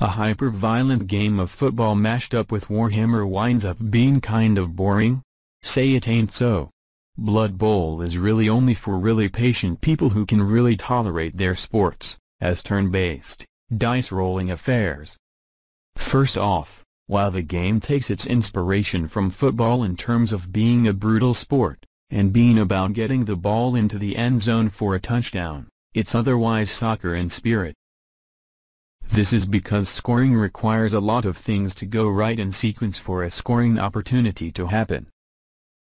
A hyper-violent game of football mashed up with Warhammer winds up being kind of boring? Say it ain't so. Blood Bowl is really only for really patient people who can really tolerate their sports, as turn-based, dice-rolling affairs. First off, while the game takes its inspiration from football in terms of being a brutal sport, and being about getting the ball into the end zone for a touchdown, it's otherwise soccer in spirit. This is because scoring requires a lot of things to go right in sequence for a scoring opportunity to happen.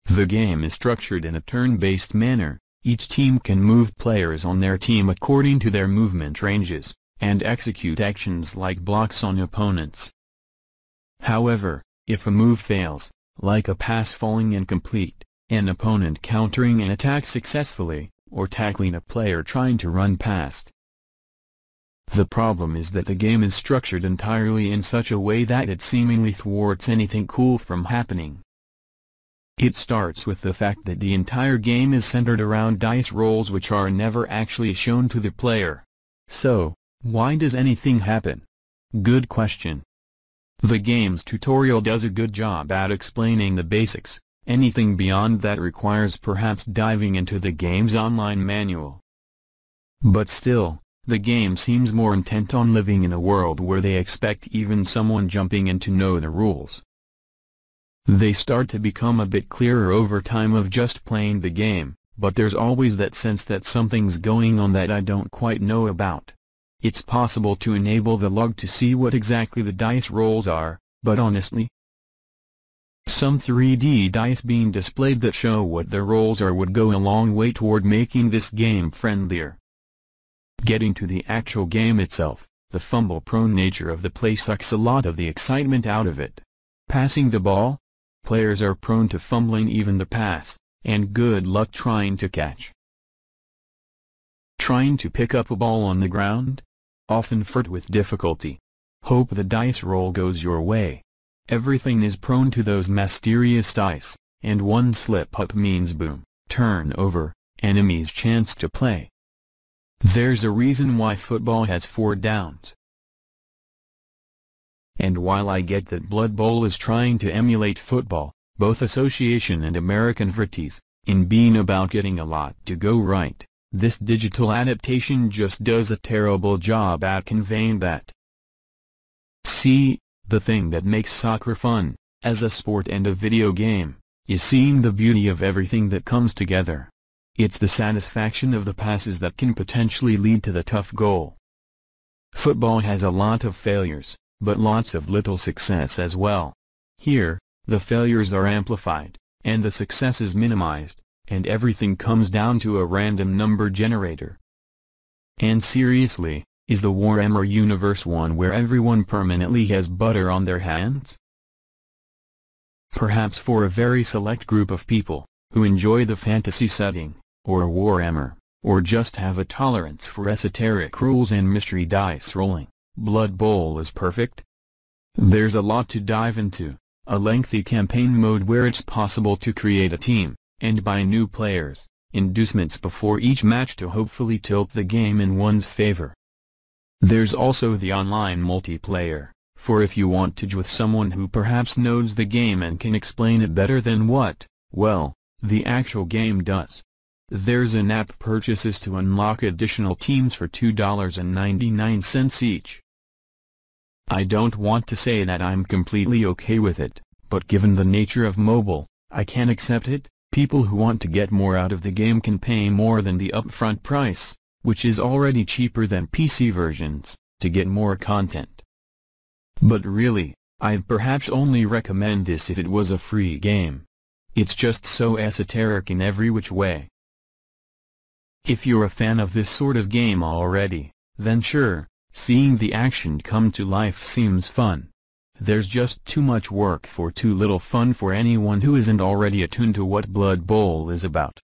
The game is structured in a turn-based manner. Each team can move players on their team according to their movement ranges, and execute actions like blocks on opponents. However, if a move fails, like a pass falling incomplete, an opponent countering an attack successfully, or tackling a player trying to run past, the problem is that the game is structured entirely in such a way that it seemingly thwarts anything cool from happening. It starts with the fact that the entire game is centered around dice rolls which are never actually shown to the player. So, why does anything happen? Good question. The game's tutorial does a good job at explaining the basics. Anything beyond that requires perhaps diving into the game's online manual. But still, the game seems more intent on living in a world where they expect even someone jumping in to know the rules. They start to become a bit clearer over time of just playing the game, but there's always that sense that something's going on that I don't quite know about. It's possible to enable the log to see what exactly the dice rolls are, but honestly, some 3D dice being displayed that show what the rolls are would go a long way toward making this game friendlier. Getting to the actual game itself, the fumble-prone nature of the play sucks a lot of the excitement out of it. Passing the ball? Players are prone to fumbling even the pass, and good luck trying to catch. Trying to pick up a ball on the ground? Often fraught with difficulty. Hope the dice roll goes your way. Everything is prone to those mysterious dice, and one slip-up means boom, turnover, enemy's chance to play. There's a reason why football has 4 downs. And while I get that Blood Bowl is trying to emulate football, both association and American footies, in being about getting a lot to go right, this digital adaptation just does a terrible job at conveying that. See, the thing that makes soccer fun, as a sport and a video game, is seeing the beauty of everything that comes together. It's the satisfaction of the passes that can potentially lead to the tough goal. Football has a lot of failures, but lots of little success as well. Here, the failures are amplified, and the success is minimized, and everything comes down to a random number generator. And seriously, is the Warhammer universe one where everyone permanently has butter on their hands? Perhaps for a very select group of people, who enjoy the fantasy setting, or Warhammer, or just have a tolerance for esoteric rules and mystery dice rolling, Blood Bowl is perfect. There's a lot to dive into, a lengthy campaign mode where it's possible to create a team, and buy new players, inducements before each match to hopefully tilt the game in one's favor. There's also the online multiplayer, for if you want to with someone who perhaps knows the game and can explain it better than what, well, the actual game does. There's in-app purchases to unlock additional teams for $2.99 each. I don't want to say that I'm completely okay with it, but given the nature of mobile, I can accept it. People who want to get more out of the game can pay more than the upfront price, which is already cheaper than PC versions, to get more content. But really, I'd perhaps only recommend this if it was a free game. It's just so esoteric in every which way. If you're a fan of this sort of game already, then sure, seeing the action come to life seems fun. There's just too much work for too little fun for anyone who isn't already attuned to what Blood Bowl is about.